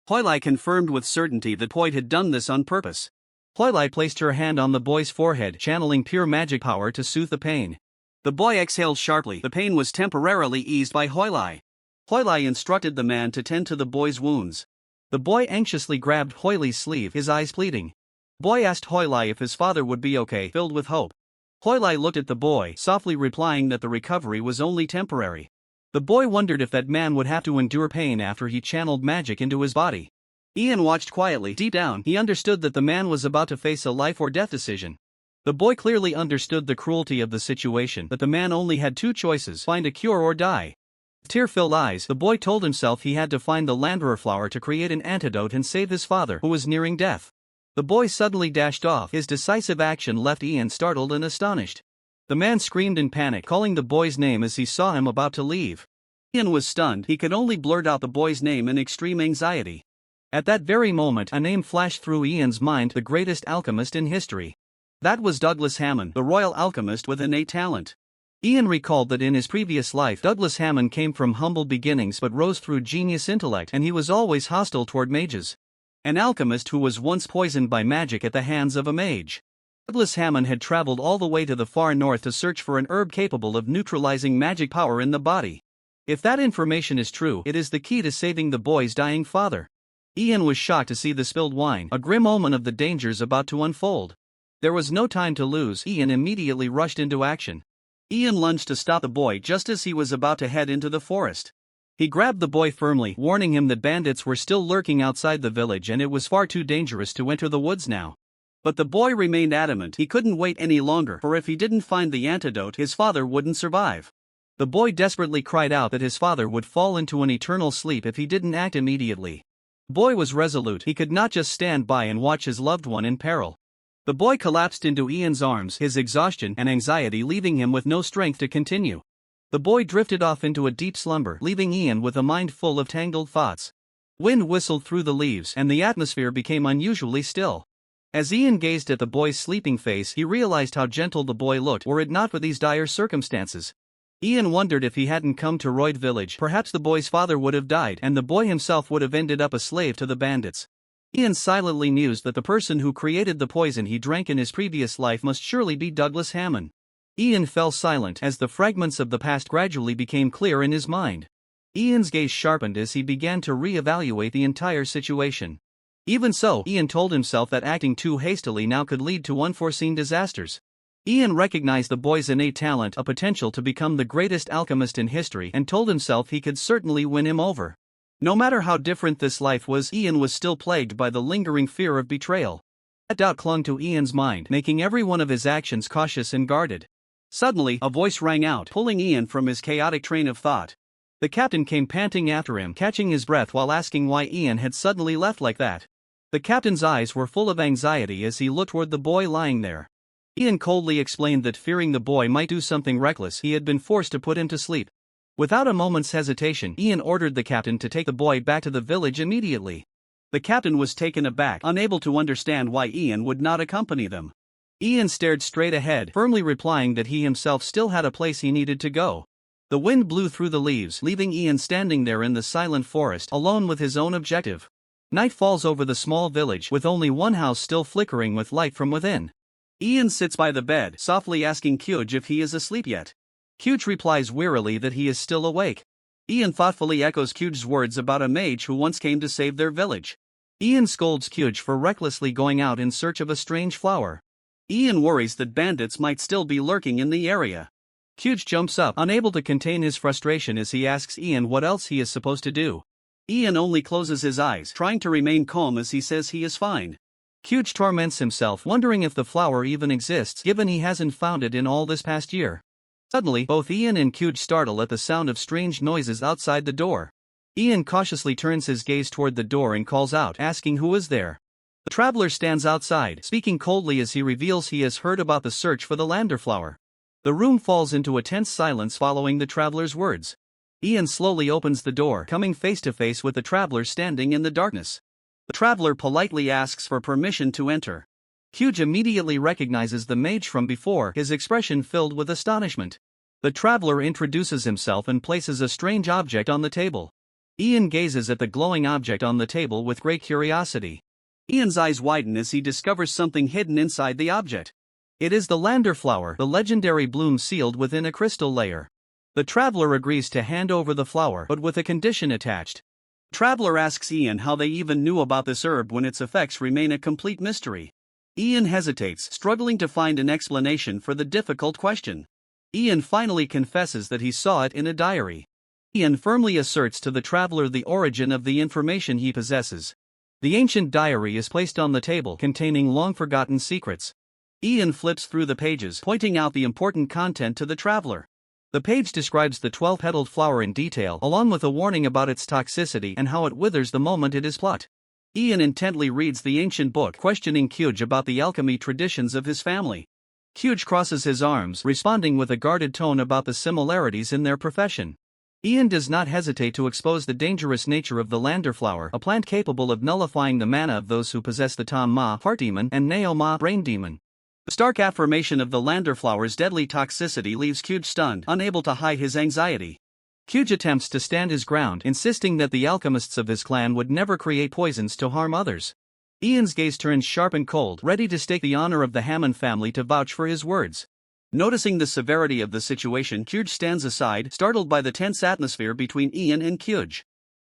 Speaker 1: Hoyley confirmed with certainty that Hoyt had done this on purpose. Hoyley placed her hand on the boy's forehead, channeling pure magic power to soothe the pain. The boy exhaled sharply. The pain was temporarily eased by Hoyley. Hoyley instructed the man to tend to the boy's wounds. The boy anxiously grabbed Hoyley's sleeve, his eyes pleading. The boy asked Hoyley if his father would be okay, filled with hope. Hoyley looked at the boy, softly replying that the recovery was only temporary. The boy wondered if that man would have to endure pain after he channeled magic into his body. Ian watched quietly. Deep down, he understood that the man was about to face a life-or-death decision. The boy clearly understood the cruelty of the situation, that the man only had two choices: find a cure or die. With tear-filled eyes, the boy told himself he had to find the Landerer flower to create an antidote and save his father, who was nearing death. The boy suddenly dashed off. His decisive action left Ian startled and astonished. The man screamed in panic, calling the boy's name as he saw him about to leave. Ian was stunned. He could only blurt out the boy's name in extreme anxiety. At that very moment, a name flashed through Ian's mind: the greatest alchemist in history. That was Douglas Hammond, the royal alchemist with innate talent. Ian recalled that in his previous life, Douglas Hammond came from humble beginnings but rose through genius intellect, and he was always hostile toward mages. An alchemist who was once poisoned by magic at the hands of a mage. Douglas Hammond had traveled all the way to the far north to search for an herb capable of neutralizing magic power in the body. If that information is true, it is the key to saving the boy's dying father. Ian was shocked to see the spilled wine, a grim omen of the dangers about to unfold. There was no time to lose. Ian immediately rushed into action. Ian lunged to stop the boy just as he was about to head into the forest. He grabbed the boy firmly, warning him that bandits were still lurking outside the village and it was far too dangerous to enter the woods now. But the boy remained adamant. He couldn't wait any longer, for if he didn't find the antidote, his father wouldn't survive. The boy desperately cried out that his father would fall into an eternal sleep if he didn't act immediately. The boy was resolute. He could not just stand by and watch his loved one in peril. The boy collapsed into Ian's arms, his exhaustion and anxiety leaving him with no strength to continue. The boy drifted off into a deep slumber, leaving Ian with a mind full of tangled thoughts. Wind whistled through the leaves, and the atmosphere became unusually still. As Ian gazed at the boy's sleeping face, he realized how gentle the boy looked were it not for these dire circumstances. Ian wondered if he hadn't come to Royd Village, perhaps the boy's father would have died and the boy himself would have ended up a slave to the bandits. Ian silently mused that the person who created the poison he drank in his previous life must surely be Douglas Hammond. Ian fell silent as the fragments of the past gradually became clear in his mind. Ian's gaze sharpened as he began to re-evaluate the entire situation. Even so, Ian told himself that acting too hastily now could lead to unforeseen disasters. Ian recognized the boy's innate talent, a potential to become the greatest alchemist in history, and told himself he could certainly win him over. No matter how different this life was, Ian was still plagued by the lingering fear of betrayal. That doubt clung to Ian's mind, making every one of his actions cautious and guarded. Suddenly, a voice rang out, pulling Ian from his chaotic train of thought. The captain came panting after him, catching his breath while asking why Ian had suddenly left like that. The captain's eyes were full of anxiety as he looked toward the boy lying there. Ian coldly explained that fearing the boy might do something reckless, he had been forced to put him to sleep. Without a moment's hesitation, Ian ordered the captain to take the boy back to the village immediately. The captain was taken aback, unable to understand why Ian would not accompany them. Ian stared straight ahead, firmly replying that he himself still had a place he needed to go. The wind blew through the leaves, leaving Ian standing there in the silent forest, alone with his own objective. Night falls over the small village, with only one house still flickering with light from within. Ian sits by the bed, softly asking Kyuj if he is asleep yet. Kyuj replies wearily that he is still awake. Ian thoughtfully echoes Kyuj's words about a mage who once came to save their village. Ian scolds Kyuj for recklessly going out in search of a strange flower. Ian worries that bandits might still be lurking in the area. Kyuj jumps up, unable to contain his frustration as he asks Ian what else he is supposed to do. Ian only closes his eyes, trying to remain calm as he says he is fine. Kyuj torments himself, wondering if the flower even exists given he hasn't found it in all this past year. Suddenly, both Ian and Kyuj startle at the sound of strange noises outside the door. Ian cautiously turns his gaze toward the door and calls out, asking who is there. The traveler stands outside, speaking coldly as he reveals he has heard about the search for the lander flower. The room falls into a tense silence following the traveler's words. Ian slowly opens the door, coming face to face with the traveler standing in the darkness. The traveler politely asks for permission to enter. Kyuj immediately recognizes the mage from before, his expression filled with astonishment. The traveler introduces himself and places a strange object on the table. Ian gazes at the glowing object on the table with great curiosity. Ian's eyes widen as he discovers something hidden inside the object. It is the lander flower, the legendary bloom sealed within a crystal layer. The traveler agrees to hand over the flower, but with a condition attached. Traveler asks Ian how they even knew about this herb when its effects remain a complete mystery. Ian hesitates, struggling to find an explanation for the difficult question. Ian finally confesses that he saw it in a diary. Ian firmly asserts to the traveler the origin of the information he possesses. The ancient diary is placed on the table, containing long-forgotten secrets. Ian flips through the pages, pointing out the important content to the traveler. The page describes the 12-petaled flower in detail, along with a warning about its toxicity and how it withers the moment it is plucked. Ian intently reads the ancient book, questioning Kyuj about the alchemy traditions of his family. Kyuj crosses his arms, responding with a guarded tone about the similarities in their profession. Ian does not hesitate to expose the dangerous nature of the lander flower, a plant capable of nullifying the mana of those who possess the Tam Ma heart demon and Neo Ma brain demon. The stark affirmation of the lander flower's deadly toxicity leaves Kyuj stunned, unable to hide his anxiety. Kyuj attempts to stand his ground, insisting that the alchemists of his clan would never create poisons to harm others. Ian's gaze turns sharp and cold, ready to stake the honor of the Hammond family to vouch for his words. Noticing the severity of the situation, Kyuj stands aside, startled by the tense atmosphere between Ian and Kyuj.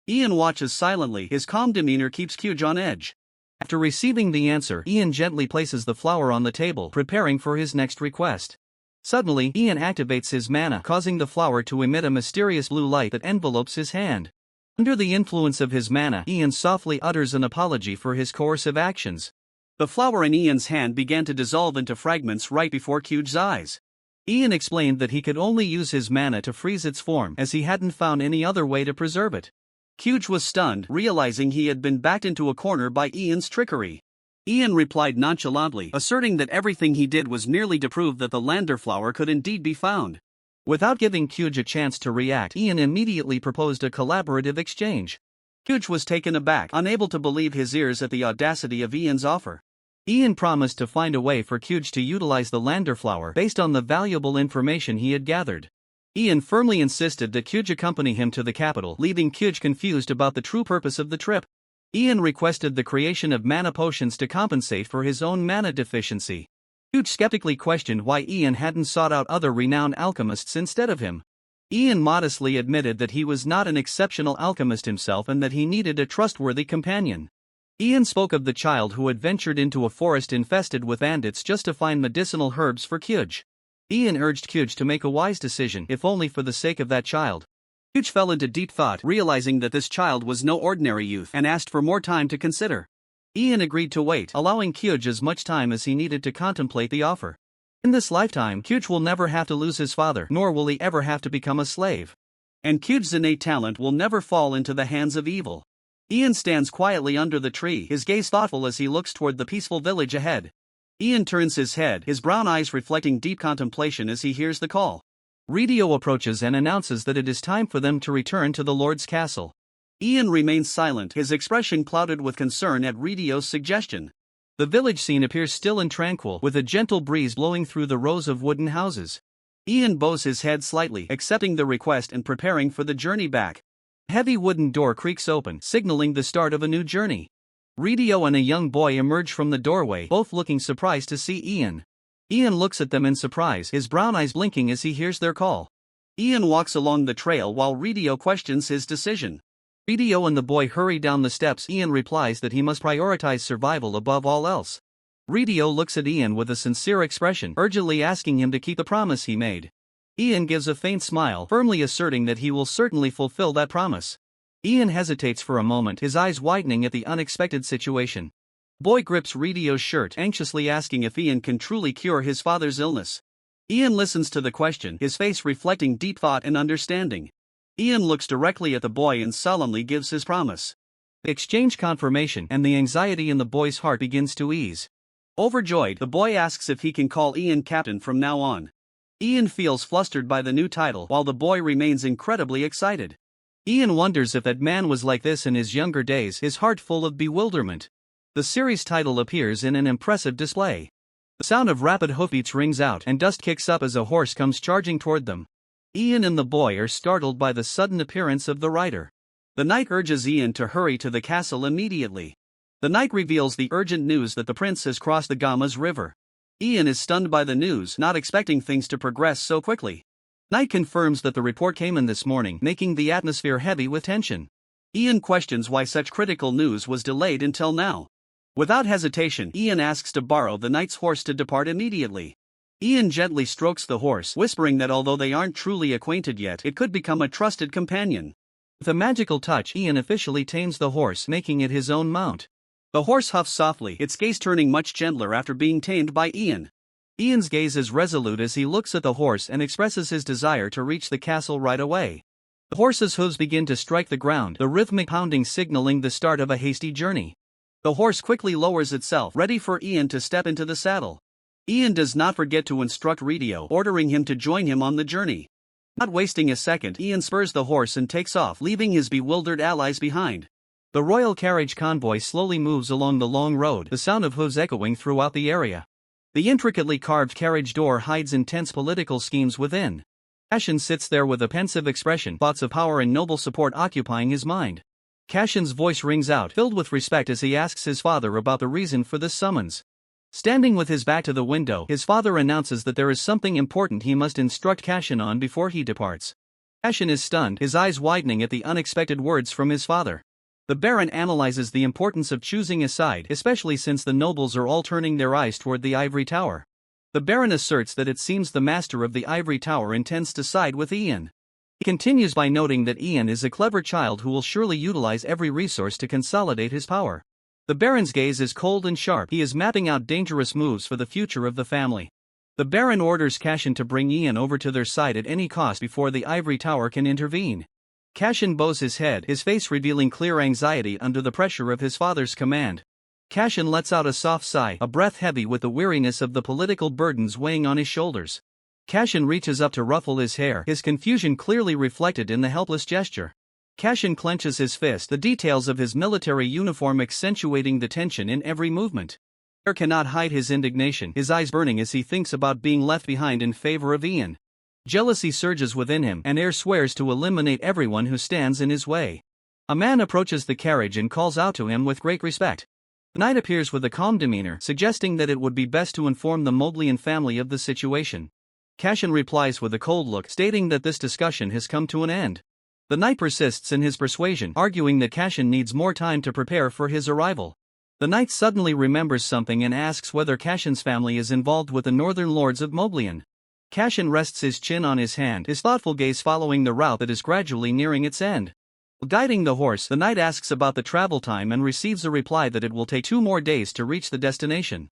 Speaker 1: Ian watches silently, his calm demeanor keeps Kyuj on edge. After receiving the answer, Ian gently places the flower on the table, preparing for his next request. Suddenly, Ian activates his mana, causing the flower to emit a mysterious blue light that envelopes his hand. Under the influence of his mana, Ian softly utters an apology for his coercive actions. The flower in Ian's hand began to dissolve into fragments right before Kyuj's eyes. Ian explained that he could only use his mana to freeze its form, as he hadn't found any other way to preserve it. Kyuj was stunned, realizing he had been backed into a corner by Ian's trickery. Ian replied nonchalantly, asserting that everything he did was merely to prove that the lander flower could indeed be found. Without giving Kyuj a chance to react, Ian immediately proposed a collaborative exchange. Kyuj was taken aback, unable to believe his ears at the audacity of Ian's offer. Ian promised to find a way for Kyuj to utilize the Landerflower based on the valuable information he had gathered. Ian firmly insisted that Kyuj accompany him to the capital, leaving Kyuj confused about the true purpose of the trip. Ian requested the creation of mana potions to compensate for his own mana deficiency. Kyuj skeptically questioned why Ian hadn't sought out other renowned alchemists instead of him. Ian modestly admitted that he was not an exceptional alchemist himself and that he needed a trustworthy companion. Ian spoke of the child who had ventured into a forest infested with bandits just to find medicinal herbs for Kyuj. Ian urged Kyuj to make a wise decision, if only for the sake of that child. Kyuj fell into deep thought, realizing that this child was no ordinary youth, and asked for more time to consider. Ian agreed to wait, allowing Kyuj as much time as he needed to contemplate the offer. In this lifetime, Kyuj will never have to lose his father, nor will he ever have to become a slave. And Kyuj's innate talent will never fall into the hands of evil. Ian stands quietly under the tree, his gaze thoughtful as he looks toward the peaceful village ahead. Ian turns his head, his brown eyes reflecting deep contemplation as he hears the call. Ridio approaches and announces that it is time for them to return to the Lord's castle. Ian remains silent, his expression clouded with concern at Ridio's suggestion. The village scene appears still and tranquil, with a gentle breeze blowing through the rows of wooden houses. Ian bows his head slightly, accepting the request and preparing for the journey back. A heavy wooden door creaks open, signaling the start of a new journey. Ridio and a young boy emerge from the doorway, both looking surprised to see Ian. Ian looks at them in surprise, his brown eyes blinking as he hears their call. Ian walks along the trail while Ridio questions his decision. Ridio and the boy hurry down the steps. Ian replies that he must prioritize survival above all else. Ridio looks at Ian with a sincere expression, urgently asking him to keep the promise he made. Ian gives a faint smile, firmly asserting that he will certainly fulfill that promise. Ian hesitates for a moment, his eyes widening at the unexpected situation. Boy grips Ridio's shirt, anxiously asking if Ian can truly cure his father's illness. Ian listens to the question, his face reflecting deep thought and understanding. Ian looks directly at the boy and solemnly gives his promise. They exchange confirmation, and the anxiety in the boy's heart begins to ease. Overjoyed, the boy asks if he can call Ian Captain from now on. Ian feels flustered by the new title, while the boy remains incredibly excited. Ian wonders if that man was like this in his younger days, his heart full of bewilderment. The series title appears in an impressive display. The sound of rapid hoofbeats rings out, and dust kicks up as a horse comes charging toward them. Ian and the boy are startled by the sudden appearance of the rider. The knight urges Ian to hurry to the castle immediately. The knight reveals the urgent news that the prince has crossed the Gamas River. Ian is stunned by the news, not expecting things to progress so quickly. Knight confirms that the report came in this morning, making the atmosphere heavy with tension. Ian questions why such critical news was delayed until now. Without hesitation, Ian asks to borrow the knight's horse to depart immediately. Ian gently strokes the horse, whispering that although they aren't truly acquainted yet, it could become a trusted companion. With a magical touch, Ian officially tames the horse, making it his own mount. The horse huffs softly, its gaze turning much gentler after being tamed by Ian. Ian's gaze is resolute as he looks at the horse and expresses his desire to reach the castle right away. The horse's hooves begin to strike the ground, the rhythmic pounding signaling the start of a hasty journey. The horse quickly lowers itself, ready for Ian to step into the saddle. Ian does not forget to instruct Ridio, ordering him to join him on the journey. Not wasting a second, Ian spurs the horse and takes off, leaving his bewildered allies behind. The royal carriage convoy slowly moves along the long road, the sound of hooves echoing throughout the area. The intricately carved carriage door hides intense political schemes within. Cashin sits there with a pensive expression, thoughts of power and noble support occupying his mind. Cashin's voice rings out, filled with respect as he asks his father about the reason for this summons. Standing with his back to the window, his father announces that there is something important he must instruct Cashin on before he departs. Cashin is stunned, his eyes widening at the unexpected words from his father. The Baron analyzes the importance of choosing a side, especially since the nobles are all turning their eyes toward the Ivory Tower. The Baron asserts that it seems the master of the Ivory Tower intends to side with Ian. He continues by noting that Ian is a clever child who will surely utilize every resource to consolidate his power. The Baron's gaze is cold and sharp, he is mapping out dangerous moves for the future of the family. The Baron orders Cashin to bring Ian over to their side at any cost before the Ivory Tower can intervene. Cashin bows his head, his face revealing clear anxiety under the pressure of his father's command. Cashin lets out a soft sigh, a breath heavy with the weariness of the political burdens weighing on his shoulders. Cashin reaches up to ruffle his hair, his confusion clearly reflected in the helpless gesture. Cashin clenches his fist, the details of his military uniform accentuating the tension in every movement. Air cannot hide his indignation, his eyes burning as he thinks about being left behind in favor of Ian. Jealousy surges within him, and Air swears to eliminate everyone who stands in his way. A man approaches the carriage and calls out to him with great respect. The knight appears with a calm demeanor, suggesting that it would be best to inform the Moglian family of the situation. Cashin replies with a cold look, stating that this discussion has come to an end. The knight persists in his persuasion, arguing that Cashin needs more time to prepare for his arrival. The knight suddenly remembers something and asks whether Cashin's family is involved with the northern lords of Moglian. Cashin rests his chin on his hand, his thoughtful gaze following the route that is gradually nearing its end. Guiding the horse, the knight asks about the travel time and receives a reply that it will take 2 more days to reach the destination.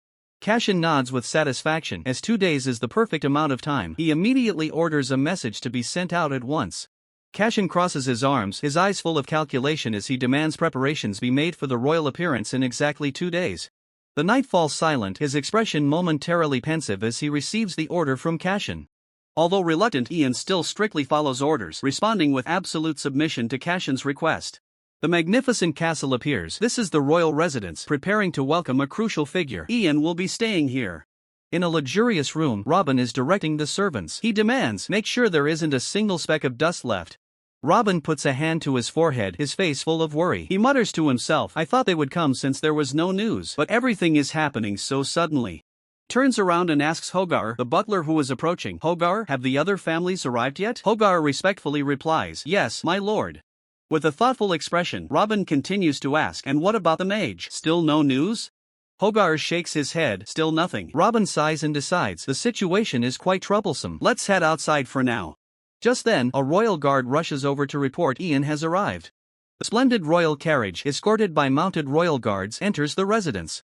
Speaker 1: Cashin nods with satisfaction, as 2 days is the perfect amount of time. He immediately orders a message to be sent out at once. Cashin crosses his arms, his eyes full of calculation as he demands preparations be made for the royal appearance in exactly 2 days. The knight falls silent, his expression momentarily pensive as he receives the order from Cashin. Although reluctant, Ian still strictly follows orders, responding with absolute submission to Cashin's request. The magnificent castle appears. This is the royal residence, preparing to welcome a crucial figure. Ian will be staying here. In a luxurious room, Robin is directing the servants. He demands, make sure there isn't a single speck of dust left. Robin puts a hand to his forehead, his face full of worry. He mutters to himself, I thought they would come since there was no news, but everything is happening so suddenly. Turns around and asks Hogar, the butler who is approaching, Hogar, have the other families arrived yet? Hogar respectfully replies, yes, my lord. With a thoughtful expression, Robin continues to ask, and what about the mage? Still no news? Hogar shakes his head, still nothing. Robin sighs and decides, the situation is quite troublesome. Let's head outside for now. Just then, a royal guard rushes over to report Ian has arrived. The splendid royal carriage, escorted by mounted royal guards, enters the residence.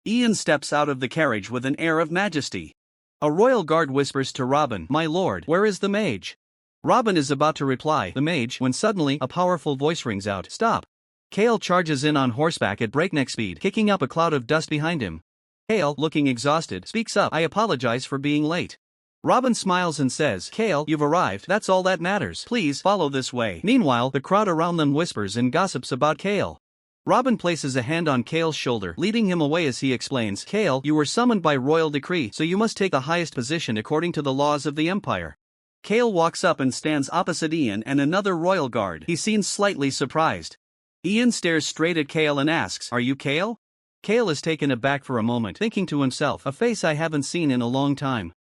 Speaker 1: Ian steps out of the carriage with an air of majesty. A royal guard whispers to Robin, my lord, where is the mage? Robin is about to reply, the mage, when suddenly, a powerful voice rings out, stop. Kale charges in on horseback at breakneck speed, kicking up a cloud of dust behind him. Kale, looking exhausted, speaks up, I apologize for being late. Robin smiles and says, Kale, you've arrived, that's all that matters. Please, follow this way. Meanwhile, the crowd around them whispers and gossips about Kale. Robin places a hand on Kale's shoulder, leading him away as he explains, Kale, you were summoned by royal decree, so you must take the highest position according to the laws of the empire. Kale walks up and stands opposite Ian and another royal guard. He seems slightly surprised. Ian stares straight at Kale and asks, are you Kale? Kale is taken aback for a moment, thinking to himself, a face I haven't seen in a long time.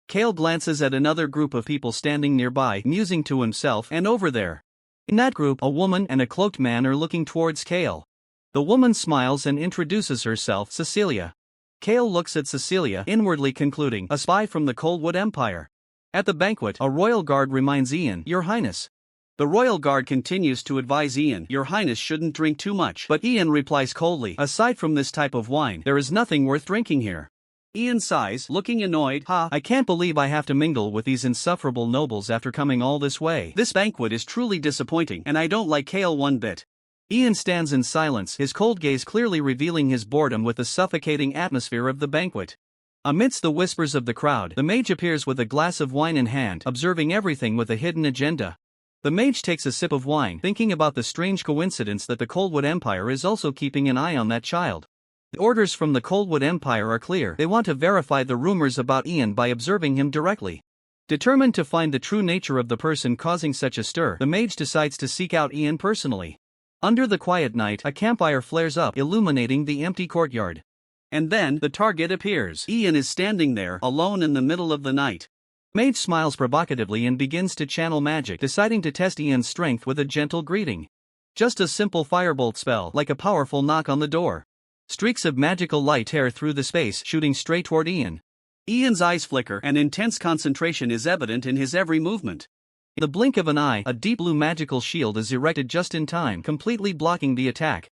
Speaker 1: Kale glances at another group of people standing nearby, musing to himself, and over there. In that group, a woman and a cloaked man are looking towards Kale. The woman smiles and introduces herself, Cecilia. Kale looks at Cecilia, inwardly concluding, a spy from the Coldwood Empire. At the banquet, a royal guard reminds Ian, Your Highness. The royal guard continues to advise Ian, Your Highness shouldn't drink too much, but Ian replies coldly, aside from this type of wine, there is nothing worth drinking here. Ian sighs, looking annoyed, I can't believe I have to mingle with these insufferable nobles after coming all this way. This banquet is truly disappointing, and I don't like Kale one bit. Ian stands in silence, his cold gaze clearly revealing his boredom with the suffocating atmosphere of the banquet. Amidst the whispers of the crowd, the mage appears with a glass of wine in hand, observing everything with a hidden agenda. The mage takes a sip of wine, thinking about the strange coincidence that the Coldwood Empire is also keeping an eye on that child. The orders from the Coldwood Empire are clear, they want to verify the rumors about Ian by observing him directly. Determined to find the true nature of the person causing such a stir, the mage decides to seek out Ian personally. Under the quiet night, a campfire flares up, illuminating the empty courtyard. And then, the target appears. Ian is standing there, alone in the middle of the night. Mage smiles provocatively and begins to channel magic, deciding to test Ian's strength with a gentle greeting. Just a simple firebolt spell, like a powerful knock on the door. Streaks of magical light tear through the space, shooting straight toward Ian. Ian's eyes flicker, and intense concentration is evident in his every movement. In the blink of an eye, a deep blue magical shield is erected just in time, completely blocking the attack.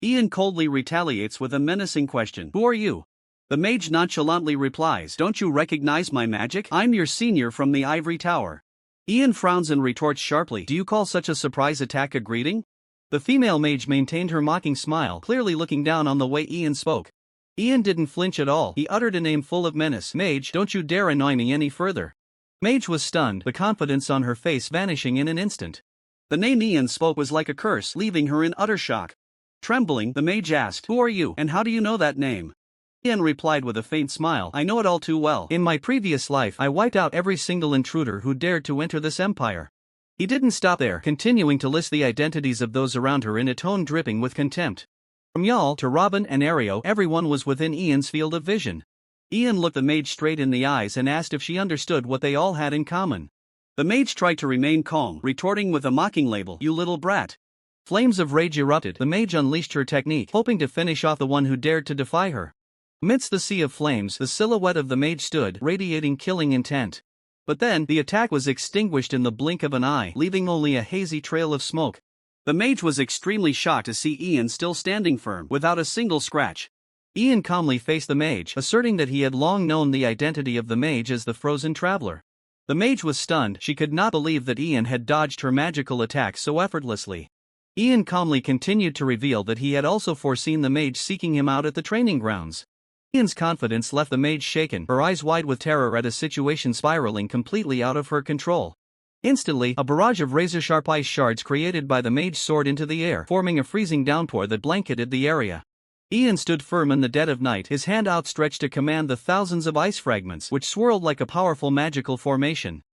Speaker 1: Ian coldly retaliates with a menacing question, Who are you? The mage nonchalantly replies, Don't you recognize my magic? I'm your senior from the Ivory Tower. Ian frowns and retorts sharply, Do you call such a surprise attack a greeting? The female mage maintained her mocking smile, clearly looking down on the way Ian spoke. Ian didn't flinch at all, he uttered a name full of menace, Mage, don't you dare annoy me any further. Mage was stunned, the confidence on her face vanishing in an instant. The name Ian spoke was like a curse, leaving her in utter shock. Trembling, the mage asked, "Who are you, and how do you know that name?" Ian replied with a faint smile, "I know it all too well. In my previous life, I wiped out every single intruder who dared to enter this empire." He didn't stop there, continuing to list the identities of those around her in a tone dripping with contempt. From Yal to Robin and Ario, everyone was within Ian's field of vision. Ian looked the mage straight in the eyes and asked if she understood what they all had in common. The mage tried to remain calm, retorting with a mocking label, "You little brat." Flames of rage erupted. The mage unleashed her technique, hoping to finish off the one who dared to defy her. Amidst the sea of flames, the silhouette of the mage stood, radiating killing intent. But then, the attack was extinguished in the blink of an eye, leaving only a hazy trail of smoke. The mage was extremely shocked to see Ian still standing firm, without a single scratch. Ian calmly faced the mage, asserting that he had long known the identity of the mage as the Frozen Traveler. The mage was stunned. She could not believe that Ian had dodged her magical attack so effortlessly. Ian calmly continued to reveal that he had also foreseen the mage seeking him out at the training grounds. Ian's confidence left the mage shaken, her eyes wide with terror at a situation spiraling completely out of her control. Instantly, a barrage of razor-sharp ice shards created by the mage soared into the air, forming a freezing downpour that blanketed the area. Ian stood firm in the dead of night, his hand outstretched to command the thousands of ice fragments which swirled like a powerful magical formation.